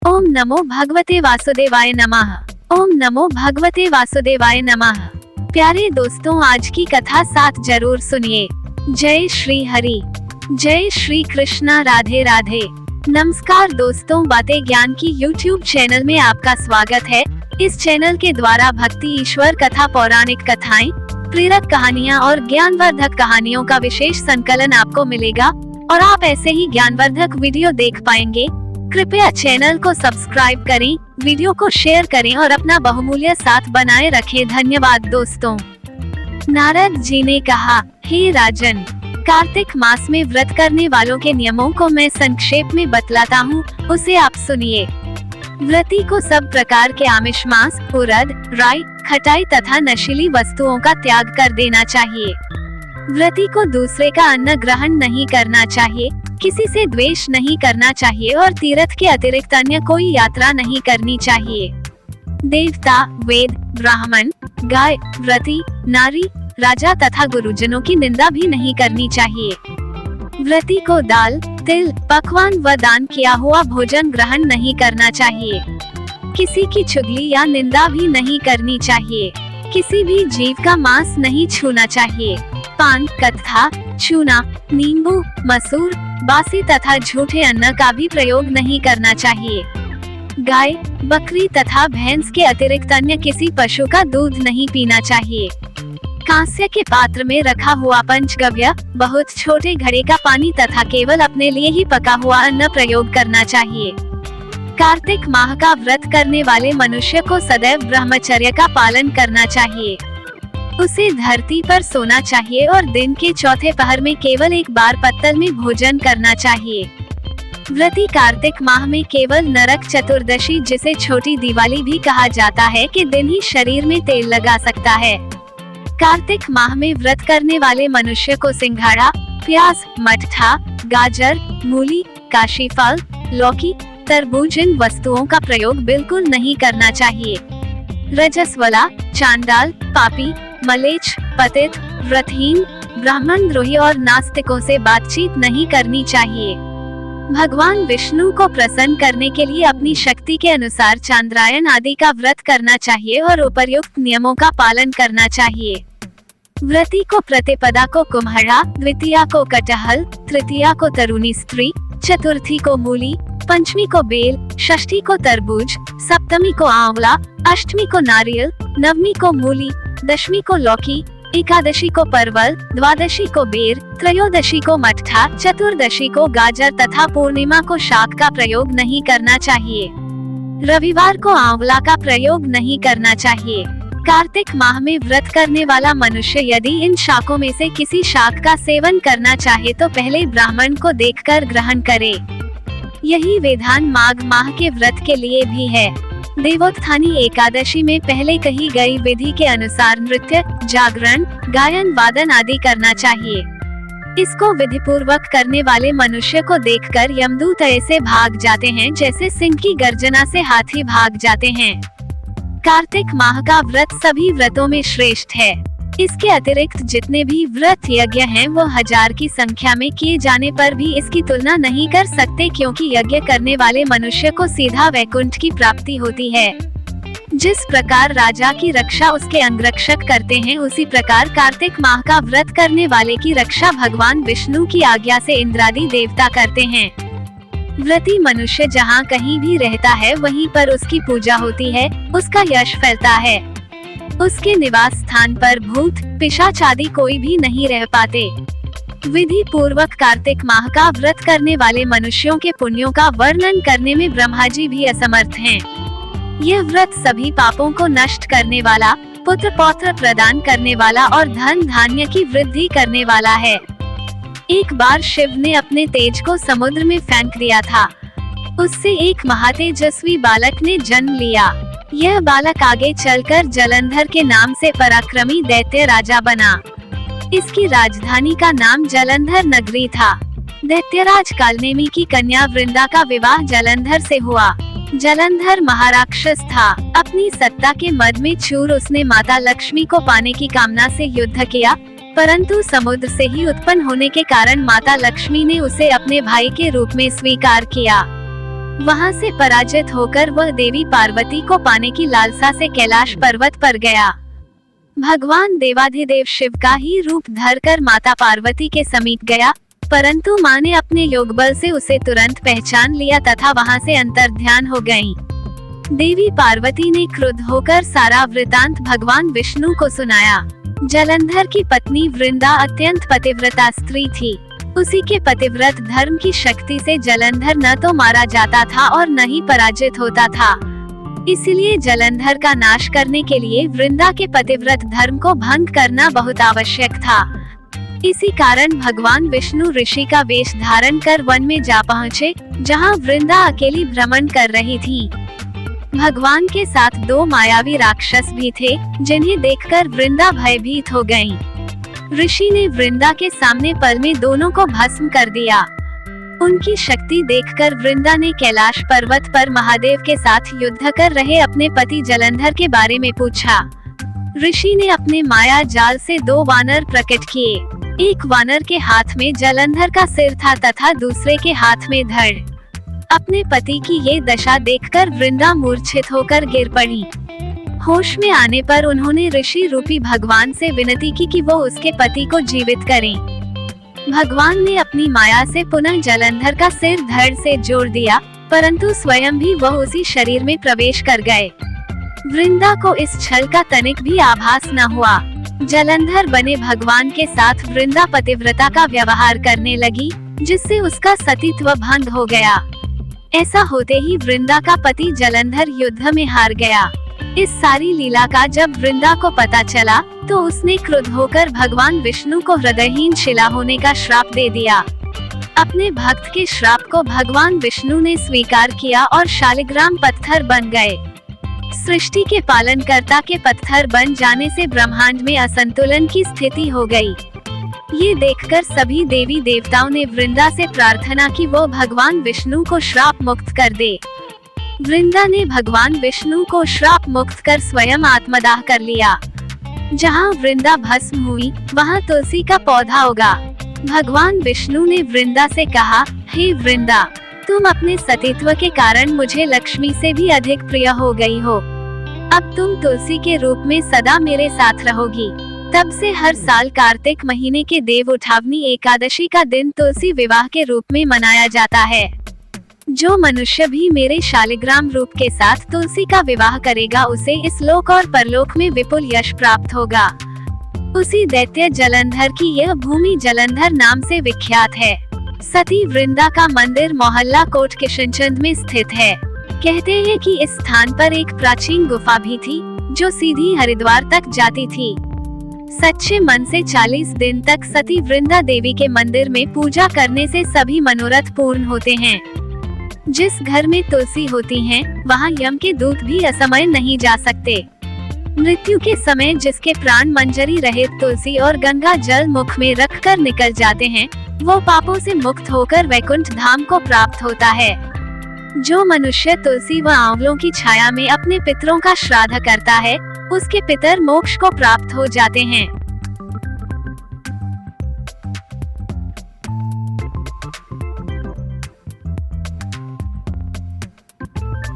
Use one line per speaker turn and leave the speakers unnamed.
ओम नमो भगवते वासुदेवाय नमः। ओम नमो भगवते वासुदेवाय नमः। प्यारे दोस्तों, आज की कथा साथ जरूर सुनिए। जय श्री हरि, जय श्री कृष्णा, राधे राधे। नमस्कार दोस्तों, बातें ज्ञान की YouTube चैनल में आपका स्वागत है। इस चैनल के द्वारा भक्ति, ईश्वर कथा, पौराणिक कथाएं, प्रेरक कहानियां और ज्ञानवर्धक कहानियों का विशेष संकलन आपको मिलेगा और आप ऐसे ही ज्ञानवर्धक वीडियो देख पाएंगे। कृपया चैनल को सब्सक्राइब करें, वीडियो को शेयर करें और अपना बहुमूल्य साथ बनाए रखें। धन्यवाद दोस्तों। नारद जी ने कहा, हे राजन, कार्तिक मास में व्रत करने वालों के नियमों को मैं संक्षेप में बतलाता हूँ, उसे आप सुनिए। व्रती को सब प्रकार के आमिष, मांस, उड़द, राई, खटाई तथा नशीली वस्तुओं का त्याग कर देना चाहिए। व्रती को दूसरे का अन्न ग्रहण नहीं करना चाहिए, किसी से द्वेष नहीं करना चाहिए और तीर्थ के अतिरिक्त अन्य कोई यात्रा नहीं करनी चाहिए। देवता, वेद, ब्राह्मण, गाय, व्रती, नारी, राजा तथा गुरुजनों की निंदा भी नहीं करनी चाहिए। व्रती को दाल, तिल, पकवान व दान किया हुआ भोजन ग्रहण नहीं करना चाहिए। किसी की चुगली या निंदा भी नहीं करनी चाहिए। किसी भी जीव का मांस नहीं छूना चाहिए। पान, कत्था, चूना, नींबू, मसूर, बासी तथा झूठे अन्न का भी प्रयोग नहीं करना चाहिए। गाय, बकरी तथा भैंस के अतिरिक्त अन्य किसी पशु का दूध नहीं पीना चाहिए। कांस्य के पात्र में रखा हुआ पंचगव्य, बहुत छोटे घड़े का पानी तथा केवल अपने लिए ही पका हुआ अन्न प्रयोग करना चाहिए। कार्तिक माह का व्रत करने वाले मनुष्य को सदैव ब्रह्मचर्य का पालन करना चाहिए। उसे धरती पर सोना चाहिए और दिन के चौथे पहर में केवल एक बार पत्तल में भोजन करना चाहिए। व्रती कार्तिक माह में केवल नरक चतुर्दशी, जिसे छोटी दिवाली भी कहा जाता है, के दिन ही शरीर में तेल लगा सकता है। कार्तिक माह में व्रत करने वाले मनुष्य को सिंघाड़ा, प्याज, मठा, गाजर, मूली, काशी फल, लौकी, तरबूज इन वस्तुओं का प्रयोग बिल्कुल नहीं करना चाहिए। रजस्वला, चांडाल, पापी, मलेच्छ, पतित, व्रतहीन, ब्राह्मण द्रोही और नास्तिकों से बातचीत नहीं करनी चाहिए। भगवान विष्णु को प्रसन्न करने के लिए अपनी शक्ति के अनुसार चांद्रायन आदि का व्रत करना चाहिए और उपर्युक्त नियमों का पालन करना चाहिए। व्रती को प्रतिपदा को कुम्हड़ा, द्वितीया को कटहल, तृतीया को तरुणी स्त्री, चतुर्थी को मूली, पंचमी को बेल, षष्ठी को तरबूज, सप्तमी को आंवला, अष्टमी को नारियल, नवमी को मूली, दशमी को लौकी, एकादशी को परवल, द्वादशी को बेर, त्रयोदशी को मठा, चतुर्दशी को गाजर तथा पूर्णिमा को शाक का प्रयोग नहीं करना चाहिए। रविवार को आंवला का प्रयोग नहीं करना चाहिए। कार्तिक माह में व्रत करने वाला मनुष्य यदि इन शाकों में से किसी शाक का सेवन करना चाहे तो पहले ब्राह्मण को देखकर ग्रहण करे। यही विधान माघ माह के व्रत के लिए भी है। देवोत्थानी एकादशी में पहले कही गई विधि के अनुसार नृत्य, जागरण, गायन, वादन आदि करना चाहिए। इसको विधि पूर्वक करने वाले मनुष्य को देखकर यमदूत ऐसे भाग जाते हैं जैसे सिंह की गर्जना से हाथी भाग जाते हैं। कार्तिक माह का व्रत सभी व्रतों में श्रेष्ठ है। इसके अतिरिक्त जितने भी व्रत यज्ञ हैं वो 1000 की संख्या में किए जाने पर भी इसकी तुलना नहीं कर सकते, क्योंकि यज्ञ करने वाले मनुष्य को सीधा वैकुंठ की प्राप्ति होती है। जिस प्रकार राजा की रक्षा उसके अंगरक्षक करते हैं, उसी प्रकार कार्तिक माह का व्रत करने वाले की रक्षा भगवान विष्णु की आज्ञा से इंद्रादि देवता करते हैं। व्रती मनुष्य जहाँ कहीं भी रहता है वहीं पर उसकी पूजा होती है, उसका यश फैलता है। उसके निवास स्थान पर भूत, पिशाच आदि कोई भी नहीं रह पाते। विधि पूर्वक कार्तिक माह का व्रत करने वाले मनुष्यों के पुण्यों का वर्णन करने में ब्रह्मा जी भी असमर्थ हैं। यह व्रत सभी पापों को नष्ट करने वाला, पुत्र पौत्र प्रदान करने वाला और धन धान्य की वृद्धि करने वाला है। एक बार शिव ने अपने तेज को समुद्र में फेंक दिया था। उससे एक महातेजस्वी बालक ने जन्म लिया। यह बालक आगे चलकर जलंधर के नाम से पराक्रमी दैत्य राजा बना। इसकी राजधानी का नाम जलंधर नगरी था। दैत्यराज कालनेमी की कन्या वृंदा का विवाह जलंधर से हुआ। जलंधर महाराक्षस था। अपनी सत्ता के मद में चूर उसने माता लक्ष्मी को पाने की कामना से युद्ध किया, परंतु समुद्र से ही उत्पन्न होने के कारण माता लक्ष्मी ने उसे अपने भाई के रूप में स्वीकार किया। वहां से पराजित होकर वह देवी पार्वती को पाने की लालसा से कैलाश पर्वत पर गया। भगवान देवाधिदेव शिव का ही रूप धरकर माता पार्वती के समीप गया, परंतु मां ने अपने योग बल से उसे तुरंत पहचान लिया तथा वहां से अंतर्ध्यान हो गईं। देवी पार्वती ने क्रुद्ध होकर सारा वृतांत भगवान विष्णु को सुनाया। जलंधर की पत्नी वृंदा अत्यंत पतिव्रता स्त्री थी। उसी के पतिव्रत धर्म की शक्ति से जलंधर न तो मारा जाता था और न ही पराजित होता था। इसलिए जलंधर का नाश करने के लिए वृंदा के पतिव्रत धर्म को भंग करना बहुत आवश्यक था। इसी कारण भगवान विष्णु ऋषि का वेश धारण कर वन में जा पहुँचे, जहाँ वृंदा अकेली भ्रमण कर रही थी। भगवान के साथ 2 मायावी राक्षस भी थे, जिन्हें देखकर वृंदा भयभीत हो गईं। ऋषि ने वृंदा के सामने पल में दोनों को भस्म कर दिया। उनकी शक्ति देखकर वृंदा ने कैलाश पर्वत पर महादेव के साथ युद्ध कर रहे अपने पति जलंधर के बारे में पूछा। ऋषि ने अपने माया जाल से 2 वानर प्रकट किए। एक वानर के हाथ में जलंधर का सिर था तथा दूसरे के हाथ में धड़। अपने पति की ये दशा देखकर वृंदा मूर्छित होकर गिर पड़ी। होश में आने पर उन्होंने ऋषि रूपी भगवान से विनती की कि वो उसके पति को जीवित करें। भगवान ने अपनी माया से पुनः जलंधर का सिर धड़ से जोड़ दिया, परंतु स्वयं भी वह उसी शरीर में प्रवेश कर गए। वृंदा को इस छल का तनिक भी आभास न हुआ। जलंधर बने भगवान के साथ वृंदा पतिव्रता का व्यवहार करने लगी, जिससे उसका सतीत्व भंग हो गया। ऐसा होते ही वृंदा का पति जलंधर युद्ध में हार गया। इस सारी लीला का जब वृंदा को पता चला, तो उसने क्रुद्ध होकर भगवान विष्णु को हृदयहीन शिला होने का श्राप दे दिया। अपने भक्त के श्राप को भगवान विष्णु ने स्वीकार किया और शालिग्राम पत्थर बन गए। सृष्टि के पालनकर्ता के पत्थर बन जाने से ब्रह्मांड में असंतुलन की स्थिति हो गई। ये देखकर सभी देवी देवताओं ने वृंदा से प्रार्थना की वो भगवान विष्णु को श्राप मुक्त कर दे। वृंदा ने भगवान विष्णु को श्राप मुक्त कर स्वयं आत्मदाह कर लिया। जहाँ वृंदा भस्म हुई, वहाँ तुलसी का पौधा उगा। भगवान विष्णु ने वृंदा से कहा, हे वृंदा, तुम अपने सतीत्व के कारण मुझे लक्ष्मी से भी अधिक प्रिय हो गई हो। अब तुम तुलसी के रूप में सदा मेरे साथ रहोगी। तब से हर साल कार्तिक महीने के देव उठावनी एकादशी का दिन तुलसी विवाह के रूप में मनाया जाता है। जो मनुष्य भी मेरे शालिग्राम रूप के साथ तुलसी का विवाह करेगा, उसे इस लोक और परलोक में विपुल यश प्राप्त होगा। उसी दैत्य जलंधर की यह भूमि जलंधर नाम से विख्यात है। सती वृंदा का मंदिर मोहल्ला कोट किशनचंद में स्थित है। कहते हैं कि इस स्थान पर एक प्राचीन गुफा भी थी, जो सीधी हरिद्वार तक जाती थी। सच्चे मन से 40 दिन तक सती वृंदा देवी के मंदिर में पूजा करने से सभी मनोरथ पूर्ण होते हैं। जिस घर में तुलसी होती है, वहाँ यम के दूत भी असमय नहीं जा सकते। मृत्यु के समय जिसके प्राण मंजरी रहित तुलसी और गंगा जल मुख में रखकर निकल जाते हैं, वो पापों से मुक्त होकर वैकुंठ धाम को प्राप्त होता है। जो मनुष्य तुलसी व आंवलों की छाया में अपने पितरों का श्राद्ध करता है, उसके पितर मोक्ष को प्राप्त हो जाते हैं।